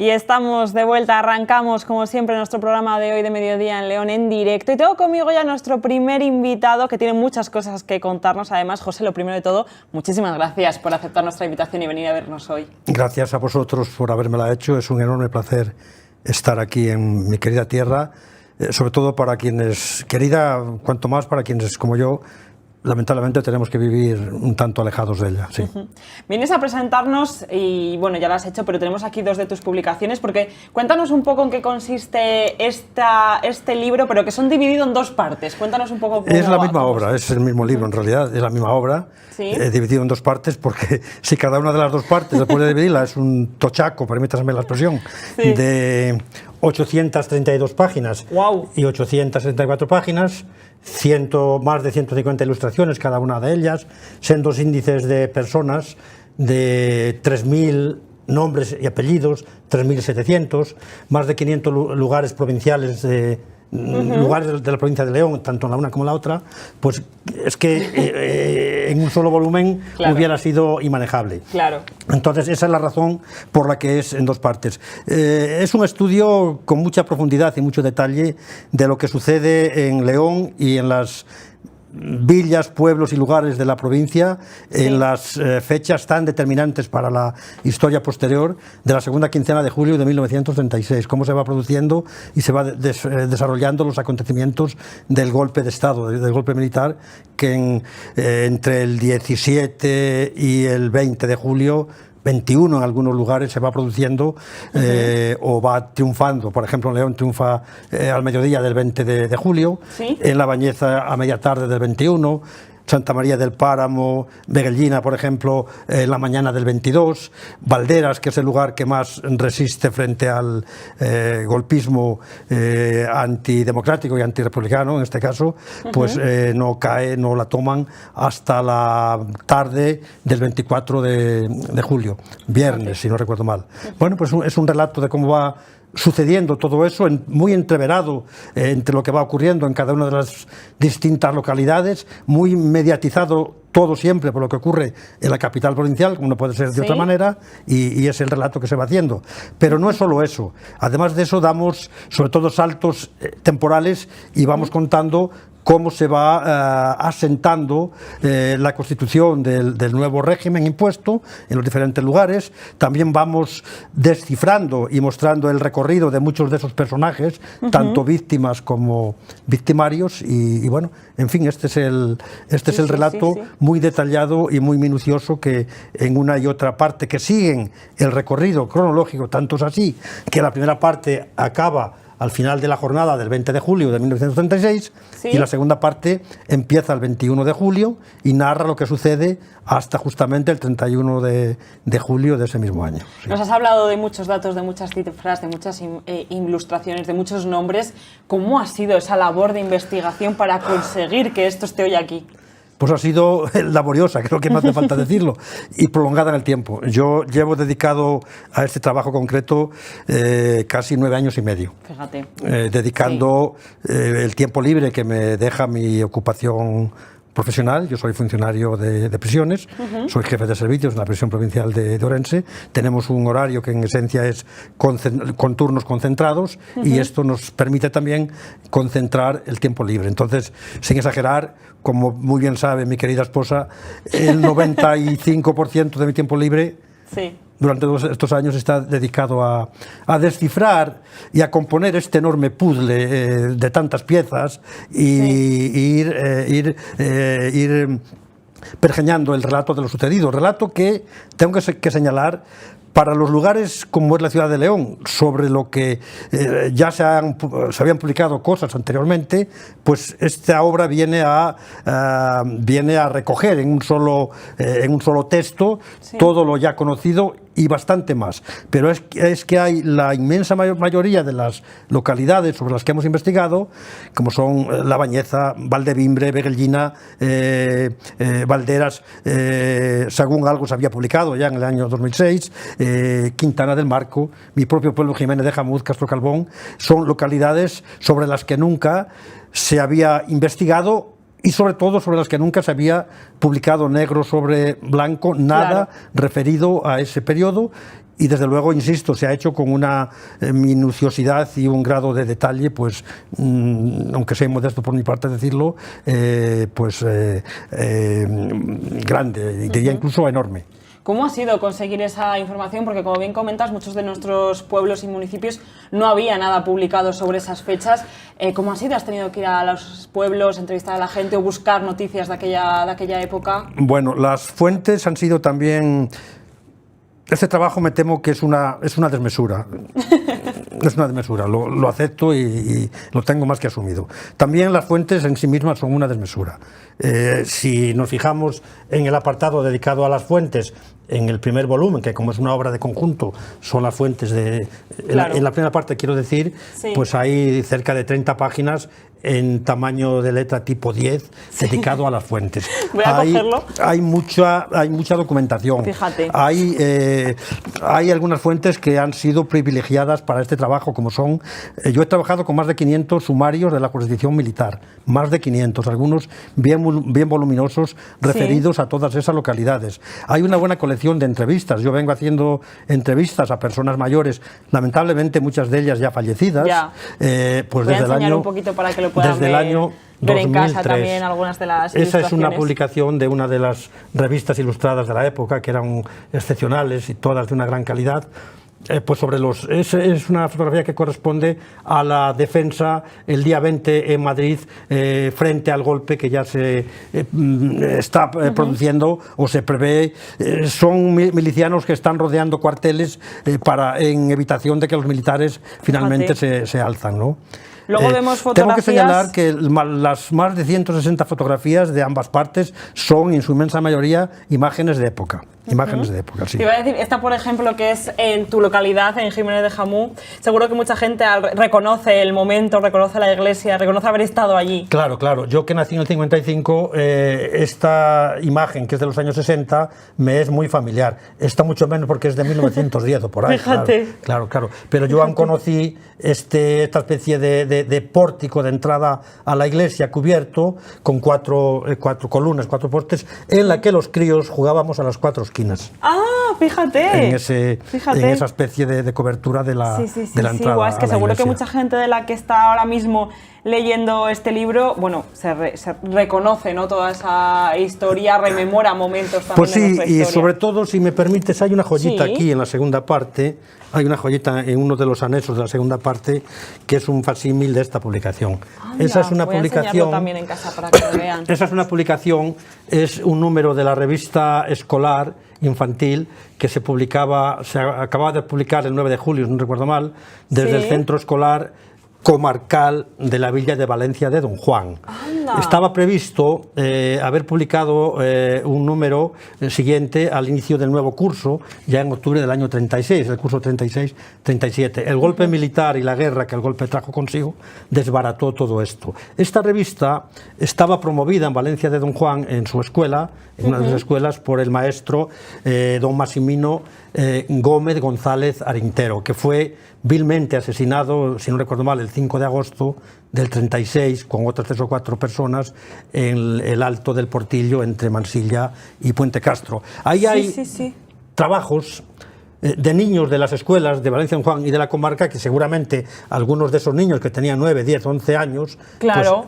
Y estamos de vuelta, arrancamos como siempre nuestro programa de hoy de mediodía en León en directo. Y tengo conmigo ya nuestro primer invitado que tiene muchas cosas que contarnos. Además, José, lo primero de todo, muchísimas gracias por aceptar nuestra invitación y venir a vernos hoy. Gracias a vosotros por habérmela hecho. Es un enorme placer estar aquí en mi querida tierra, sobre todo para quienes, querida, cuanto más para quienes como yo, lamentablemente tenemos que vivir un tanto alejados de ella. Sí. Vienes a presentarnos y bueno, ya lo has hecho, pero tenemos aquí dos de tus publicaciones, porque cuéntanos un poco en qué consiste este libro, pero que son divididos en dos partes. Cuéntanos un poco. Es la misma obra, es el mismo libro en realidad, es la misma obra, ¿Sí? Dividido en dos partes, porque si cada una de las dos partes, después de dividirla, es un tochaco, permítaseme la expresión, sí, de 832 páginas. Wow. Y 834 páginas, más de 150 ilustraciones, cada una de ellas, sendos índices de personas, de 3.000 nombres y apellidos, 3.700, más de 500 lugares provinciales lugares de la provincia de León, tanto en la una como en la otra, pues es que en un solo volumen claro, hubiera sido inmanejable. Claro. Entonces esa es la razón por la que es en dos partes. Es un estudio con mucha profundidad y mucho detalle de lo que sucede en León y en las villas, pueblos y lugares de la provincia, sí, en las fechas tan determinantes para la historia posterior de la segunda quincena de julio de 1936, cómo se va produciendo y se va desarrollando los acontecimientos del golpe de Estado, del golpe militar, que entre el 17 y el 20 de julio 21 en algunos lugares se va produciendo o va triunfando. Por ejemplo, en León triunfa al mediodía del 20 de julio, ¿sí?, en La Bañeza a media tarde del 21, Santa María del Páramo, Beguellina, por ejemplo, en la mañana del 22, Valderas, que es el lugar que más resiste frente al golpismo antidemocrático y antirepublicano, en este caso, pues no cae, no la toman hasta la tarde del 24 de julio, viernes, si no recuerdo mal. Bueno, pues es un relato de cómo va sucediendo todo eso, muy entreverado entre lo que va ocurriendo en cada una de las distintas localidades, muy mediatizado todo siempre por lo que ocurre en la capital provincial, como no puede ser de otra manera, y es el relato que se va haciendo. Pero no es solo eso, además de eso damos sobre todo saltos temporales y vamos contando cómo se va asentando la constitución del nuevo régimen impuesto en los diferentes lugares. También vamos descifrando y mostrando el recorrido de muchos de esos personajes, tanto víctimas como victimarios, y bueno, en fin, este es el relato muy detallado y muy minucioso, que en una y otra parte que siguen el recorrido cronológico, tanto es así que la primera parte acaba al final de la jornada del 20 de julio de 1936, ¿sí?, y la segunda parte empieza el 21 de julio y narra lo que sucede hasta justamente el 31 de julio de ese mismo año. Sí. Nos has hablado de muchos datos, de muchas cifras, de muchas ilustraciones, de muchos nombres. ¿Cómo ha sido esa labor de investigación para conseguir que esto esté hoy aquí? Pues ha sido laboriosa, creo que me hace falta decirlo, y prolongada en el tiempo. Yo llevo dedicado a este trabajo concreto casi 9 años y medio. Fíjate. Dedicando el tiempo libre que me deja mi ocupación profesional. Yo soy funcionario de prisiones, soy jefe de servicios en la prisión provincial de Orense. Tenemos un horario que en esencia es con turnos concentrados, y esto nos permite también concentrar el tiempo libre. Entonces, sin exagerar, como muy bien sabe mi querida esposa, el 95% de mi tiempo libre durante todos estos años está dedicado a descifrar y a componer este enorme puzzle de tantas piezas y ir pergeñando el relato de lo sucedido, relato que tengo que señalar para los lugares como es la ciudad de León, sobre lo que ya se habían publicado cosas anteriormente, pues esta obra viene a recoger en un solo texto todo lo ya conocido y bastante más. Pero es que hay la inmensa mayoría de las localidades sobre las que hemos investigado, como son La Bañeza, Valdevimbre, Beguellina, Valderas, según algo se había publicado ya en el año 2006, Quintana del Marco, mi propio pueblo Jiménez de Jamuz, Castro Calbón, son localidades sobre las que nunca se había investigado y sobre todo sobre las que nunca se había publicado negro sobre blanco nada referido a ese periodo, y desde luego, insisto, se ha hecho con una minuciosidad y un grado de detalle, pues, aunque sea modesto por mi parte decirlo, grande, diría incluso enorme. ¿Cómo ha sido conseguir esa información? Porque, como bien comentas, muchos de nuestros pueblos y municipios no había nada publicado sobre esas fechas. ¿Cómo ha sido? ¿Has tenido que ir a los pueblos, entrevistar a la gente o buscar noticias de aquella época? Bueno, las fuentes han sido también... Este trabajo me temo que es una desmesura. Es una desmesura, lo acepto y lo tengo más que asumido. También las fuentes en sí mismas son una desmesura. Si nos fijamos en el apartado dedicado a las fuentes, en el primer volumen, que como es una obra de conjunto, son las fuentes de... Claro. En la primera parte, quiero decir, sí, pues hay cerca de 30 páginas en tamaño de letra tipo 10, sí, dedicado a las fuentes. Voy a cogerlo. Hay mucha documentación. Fíjate. Hay algunas fuentes que han sido privilegiadas para este trabajo, como son... yo he trabajado con más de 500 sumarios de la jurisdicción militar, más de 500, algunos bien voluminosos, referidos, sí, a todas esas localidades. Hay una buena colección de entrevistas. Yo vengo haciendo entrevistas a personas mayores, lamentablemente muchas de ellas ya fallecidas. Ya. Pues voy desde a enseñar el año, un poquito para que lo puedan desde el año ver 2003. En casa también algunas de las Esa es una ilustraciones. publicación de una de las revistas ilustradas de la época, que eran excepcionales y todas de una gran calidad. Pues es una fotografía que corresponde a la defensa el día 20 en Madrid, frente al golpe que ya se está produciendo o se prevé. Son milicianos que están rodeando cuarteles en evitación de que los militares finalmente se alzan, ¿no? Luego vemos fotografías... Tengo que señalar que las más de 160 fotografías de ambas partes son, en su inmensa mayoría, imágenes de época. Imágenes de época, sí. Te iba a decir, esta, por ejemplo, que es en tu localidad, en Jiménez de Jamú, seguro que mucha gente reconoce el momento, reconoce la iglesia, reconoce haber estado allí. Claro, claro. Yo que nací en el 55, esta imagen, que es de los años 60, me es muy familiar. Esta mucho menos porque es de 1910 o por ahí. Fíjate. Claro. Pero yo aún conocí esta especie de pórtico de entrada a la iglesia cubierto con cuatro columnas, 4 postes, en la que los críos jugábamos a las 4 esquinas. Ah, fíjate. En esa especie de cobertura de la entrada. Guau, es que seguro que mucha gente de la que está ahora mismo leyendo este libro, bueno, se reconoce, ¿no?, toda esa historia, rememora momentos también. Pues sí, de nuestra historia. Y sobre todo, si me permites, hay una joyita aquí en la segunda parte, hay una joyita en uno de los anexos de la segunda parte, que es un facsímil de esta publicación. Anda, esa es una voy publicación. A enseñarlo también en casa para que lo vean. Esa es una publicación, es un número de la revista escolar infantil que se acababa de publicar el 9 de julio, si no recuerdo mal, desde el centro escolar comarcal de la villa de Valencia de Don Juan. Anda. Estaba previsto haber publicado un número siguiente al inicio del nuevo curso, ya en octubre del año 36, el curso 36-37. El golpe militar y la guerra que el golpe trajo consigo desbarató todo esto. Esta revista estaba promovida en Valencia de Don Juan, en su escuela, en una de sus escuelas, por el maestro don Massimino Gómez González Arintero, que fue vilmente asesinado, si no recuerdo mal, el 5 de agosto del 36, con otras 3 o 4 personas, en el Alto del Portillo, entre Mansilla y Puente Castro. Ahí hay trabajos de niños de las escuelas de Valencia, Don Juan y de la comarca, que seguramente algunos de esos niños que tenían 9, 10, 11 años, claro,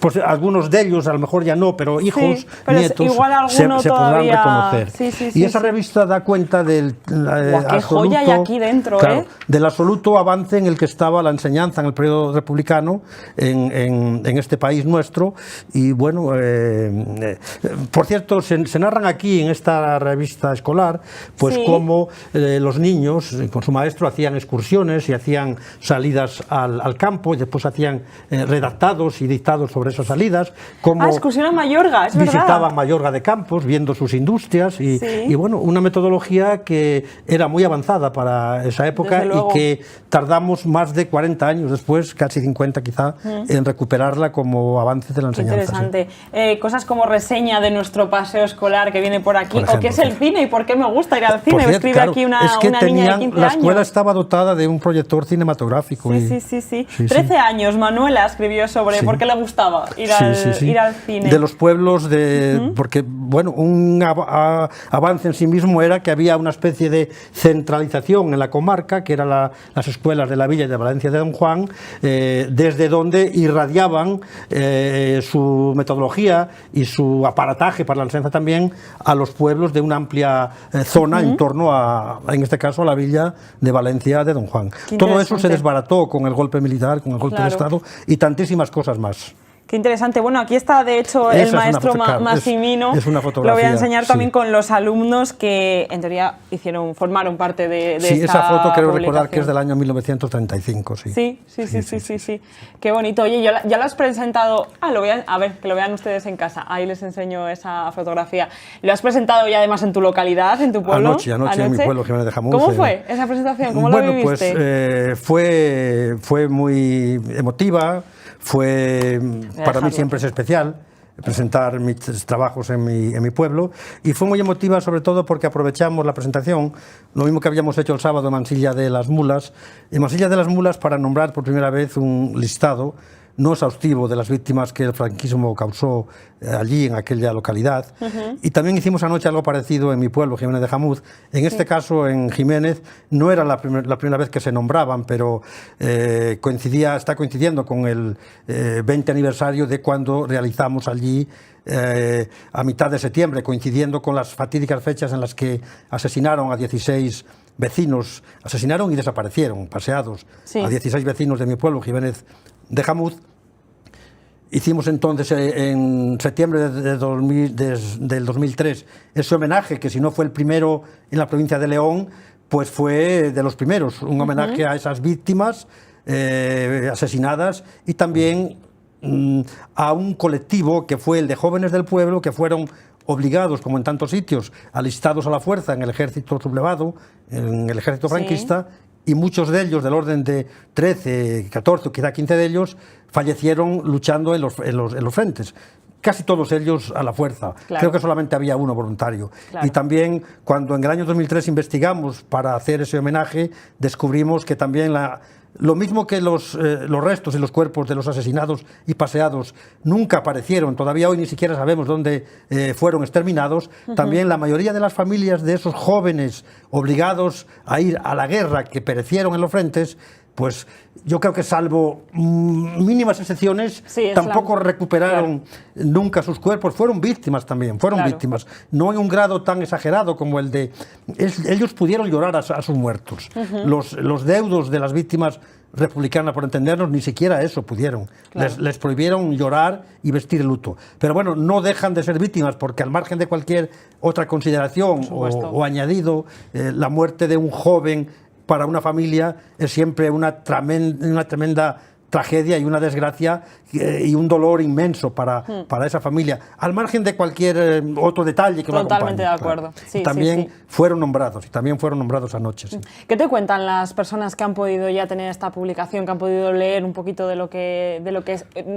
pues algunos de ellos a lo mejor ya no, pero hijos, nietos, igual se podrán reconocer. Y esa revista da cuenta del qué joya hay aquí dentro, del absoluto avance en el que estaba la enseñanza en el periodo republicano en este país nuestro. Y bueno, por cierto, se narran aquí en esta revista escolar, pues cómo los niños con su maestro hacían excursiones y hacían salidas al campo, y después hacían redactados y dictados sobre esas salidas, cómo excursión a Mayorga, es visitaban verdad. Mayorga de Campos, viendo sus industrias y bueno, una metodología que era muy avanzada para esa época y que tardamos más de 40 años después, casi 50 quizá, en recuperarla como avance de la enseñanza. Interesante. Cosas como reseña de nuestro paseo escolar que viene por aquí, o qué es el cine y por qué me gusta ir al cine. me escribe claro, aquí una, es que una niña de 15 la escuela años. estaba dotada de un proyector cinematográfico. Sí. 13 años, Manuela escribió sobre por qué le gustaba ir al cine. De los pueblos, porque bueno, un avance en sí mismo era que había una especie de centralización en la comarca, que eran las escuelas de la Villa y de Valencia de Don Juan, desde donde irradiaban su metodología y su aparataje para la enseñanza también a los pueblos de una amplia zona en torno a, en este caso, a la Villa de Valencia de Don Juan. Todo eso se desbarató con el golpe militar, con el golpe de Estado y tantísimas cosas más. Qué interesante. Bueno, aquí está, de hecho, el maestro Massimino. Es una fotografía. Lo voy a enseñar también con los alumnos que, en teoría, formaron parte de esta esa foto creo publicación. recordar que es del año 1935, sí. Sí. Qué bonito. Oye, ¿ya lo has presentado? A ver, que lo vean ustedes en casa. Ahí les enseño esa fotografía. ¿Lo has presentado ya además en tu localidad, en tu pueblo? Anoche en mi pueblo, Jiménez de Jamuz. ¿Cómo fue esa presentación? ¿Cómo la viviste? Pues fue muy emotiva. Para mí siempre es especial presentar mis trabajos en mi pueblo, y fue muy emotiva sobre todo porque aprovechamos la presentación, lo mismo que habíamos hecho el sábado en Mansilla de las Mulas, para nombrar por primera vez un listado no exhaustivo de las víctimas que el franquismo causó allí, en aquella localidad. Y también hicimos anoche algo parecido en mi pueblo, Jiménez de Jamuz. En este caso, en Jiménez, no era la primera vez que se nombraban, pero está coincidiendo con el 20 aniversario de cuando realizamos allí, a mitad de septiembre, coincidiendo con las fatídicas fechas en las que asesinaron a 16 vecinos, asesinaron y desaparecieron, paseados, a 16 vecinos de mi pueblo, Jiménez de Jamuz. Hicimos entonces en septiembre del 2003 ese homenaje, que si no fue el primero en la provincia de León, pues fue de los primeros, un homenaje a esas víctimas asesinadas, y también a un colectivo que fue el de jóvenes del pueblo, que fueron obligados, como en tantos sitios, alistados a la fuerza en el ejército sublevado, en el ejército franquista, y muchos de ellos, del orden de 13, 14 o quizá 15 de ellos, fallecieron luchando en los frentes. Casi todos ellos a la fuerza. Creo que solamente había uno voluntario. Y también, cuando en el año 2003 investigamos para hacer ese homenaje, descubrimos que también lo mismo que los restos y los cuerpos de los asesinados y paseados nunca aparecieron, todavía hoy ni siquiera sabemos dónde fueron exterminados, también la mayoría de las familias de esos jóvenes obligados a ir a la guerra, que perecieron en los frentes, pues yo creo que, salvo mínimas excepciones, tampoco recuperaron nunca sus cuerpos. Fueron víctimas también, víctimas, no en un grado tan exagerado como el de... ellos pudieron llorar a sus muertos. Los deudos de las víctimas republicanas, por entendernos, ni siquiera eso pudieron. Les prohibieron llorar y vestir el luto. Pero bueno, no dejan de ser víctimas, porque al margen de cualquier otra consideración o añadido, la muerte de un joven para una familia es siempre una tremenda tragedia y una desgracia y un dolor inmenso para esa familia, al margen de cualquier otro detalle que lo acompañe. Totalmente de acuerdo. Sí, también fueron nombrados anoche. Sí. ¿Qué te cuentan las personas que han podido ya tener esta publicación, que han podido leer un poquito de lo que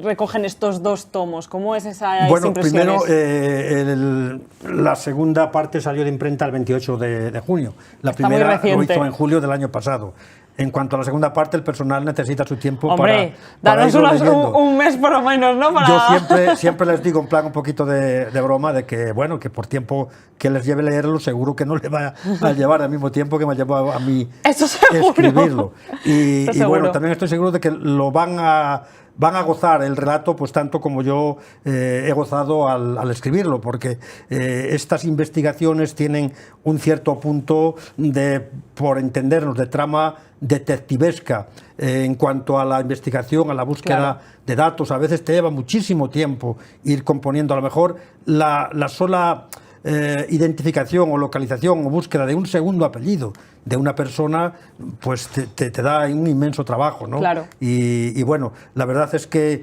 recogen estos dos tomos? ¿Cómo es esa impresiones? Primero, la segunda parte salió de imprenta el 28 de junio. La primera lo hizo en julio del año pasado. En cuanto a la segunda parte, el personal necesita su tiempo para danos un mes por lo menos, ¿no? Yo siempre les digo, en plan un poquito de broma, de que, bueno, que por tiempo que les lleve leerlo, seguro que no le va a llevar al mismo tiempo que me ha llevado a mí escribirlo. Y bueno, también estoy seguro de que lo van a gozar el relato, pues tanto como yo he gozado al escribirlo, porque estas investigaciones tienen un cierto punto por entendernos, de trama detectivesca en cuanto a la investigación, a la búsqueda de datos. A veces te lleva muchísimo tiempo ir componiendo. A lo mejor la sola identificación o localización o búsqueda de un segundo apellido de una persona, pues te da un inmenso trabajo, ¿no? Claro. Y bueno, la verdad es que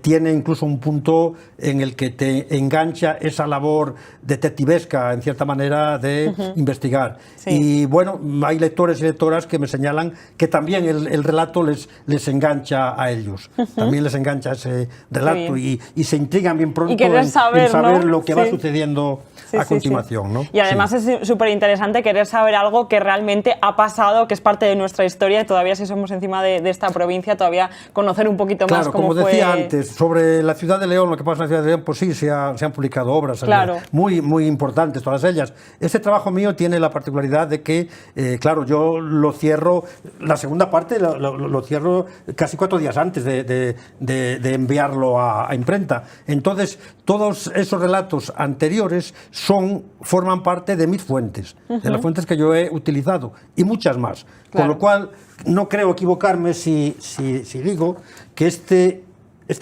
tiene incluso un punto en el que te engancha esa labor detectivesca, en cierta manera, de investigar. Sí. Y bueno, hay lectores y lectoras que me señalan que también el relato les engancha a ellos. También les engancha ese relato y se intrigan bien pronto en saber ¿no? lo que va sucediendo a continuación, ¿no? Y además es súper interesante querer saber algo que realmente ha pasado, que es parte de nuestra historia, y todavía si somos encima de esta provincia, todavía conocer un poquito más cómo como decía antes, sobre la ciudad de León, lo que pasa en la ciudad de León, pues sí, se han publicado obras muy importantes, todas ellas. Este trabajo mío tiene la particularidad de que, claro, yo lo cierro, la segunda parte lo cierro casi 4 días antes de enviarlo a imprenta. Entonces, todos esos relatos anteriores forman parte de mis fuentes, de las fuentes que yo he utilizado, y muchas más. Claro. Con lo cual, no creo equivocarme si digo que este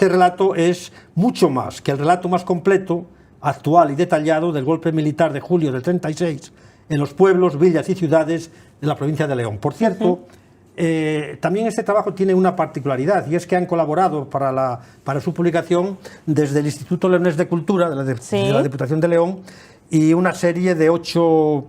relato es mucho más que el relato más completo, actual y detallado del golpe militar de julio del 36 en los pueblos, villas y ciudades de la provincia de León. Por cierto, también este trabajo tiene una particularidad, y es que han colaborado para su publicación desde el Instituto Leonés de Cultura de la Diputación de León y una serie de 8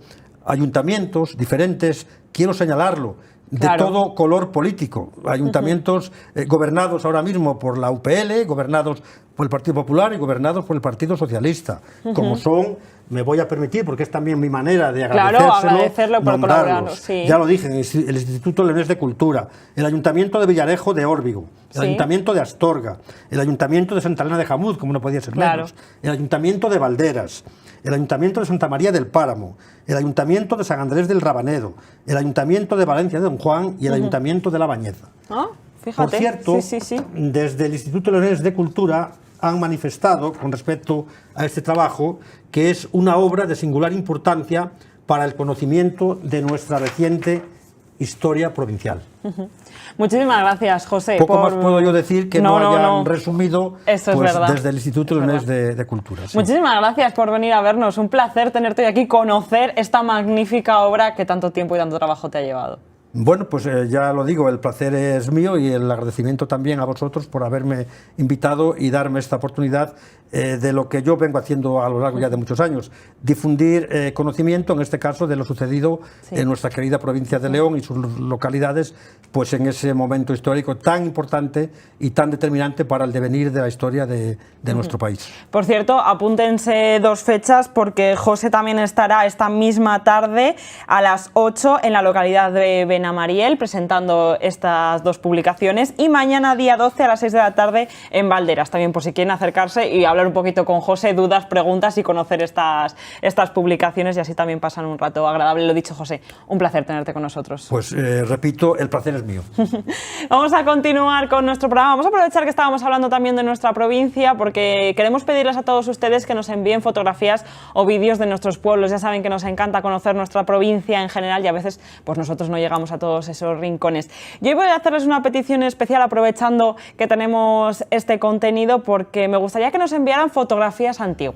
ayuntamientos diferentes, quiero señalarlo, de todo color político, ayuntamientos gobernados ahora mismo por la UPL, gobernados por el Partido Popular y gobernados por el Partido Socialista, como son, me voy a permitir, porque es también mi manera de agradecerlo por colaborar. Ya lo dije, el Instituto Leonés de Cultura, el Ayuntamiento de Villarejo de Órbigo, el Ayuntamiento de Astorga, el Ayuntamiento de Santa Elena de Jamuz, como no podía ser menos, el Ayuntamiento de Valderas, el Ayuntamiento de Santa María del Páramo, el Ayuntamiento de San Andrés del Rabanedo, el Ayuntamiento de Valencia de Don Juan y el Ayuntamiento de La Bañeza. Fíjate. Por cierto, desde el Instituto Leonés de Cultura han manifestado, con respecto a este trabajo, que es una obra de singular importancia para el conocimiento de nuestra reciente historia provincial. Muchísimas gracias, José. Poco más puedo yo decir que no hayan resumido desde el Instituto Leonés de Cultura. Sí. Muchísimas gracias por venir a vernos. Un placer tenerte hoy aquí, conocer esta magnífica obra que tanto tiempo y tanto trabajo te ha llevado. Bueno, pues ya lo digo, el placer es mío y el agradecimiento también a vosotros por haberme invitado y darme esta oportunidad de lo que yo vengo haciendo a lo largo ya de muchos años, difundir conocimiento, en este caso, de lo sucedido en nuestra querida provincia de León y sus localidades, pues en ese momento histórico tan importante y tan determinante para el devenir de la historia de nuestro país. Por cierto, apúntense 2 fechas, porque José también estará esta misma tarde a las 8 en la localidad de Benamariel presentando estas 2 publicaciones, y mañana día 12 a las 6 de la tarde en Valderas, también por si quieren acercarse y hablar un poquito con José, dudas, preguntas y conocer estas publicaciones, y así también pasan un rato agradable. Lo dicho, José, un placer tenerte con nosotros. Pues repito, el placer es mío. Vamos a continuar con nuestro programa. Vamos a aprovechar que estábamos hablando también de nuestra provincia, porque queremos pedirles a todos ustedes que nos envíen fotografías o vídeos de nuestros pueblos. Ya saben que nos encanta conocer nuestra provincia en general y a veces pues nosotros no llegamos a todos esos rincones. Yo hoy voy a hacerles una petición especial, aprovechando que tenemos este contenido, porque me gustaría que nos enviaran fotografías antiguas.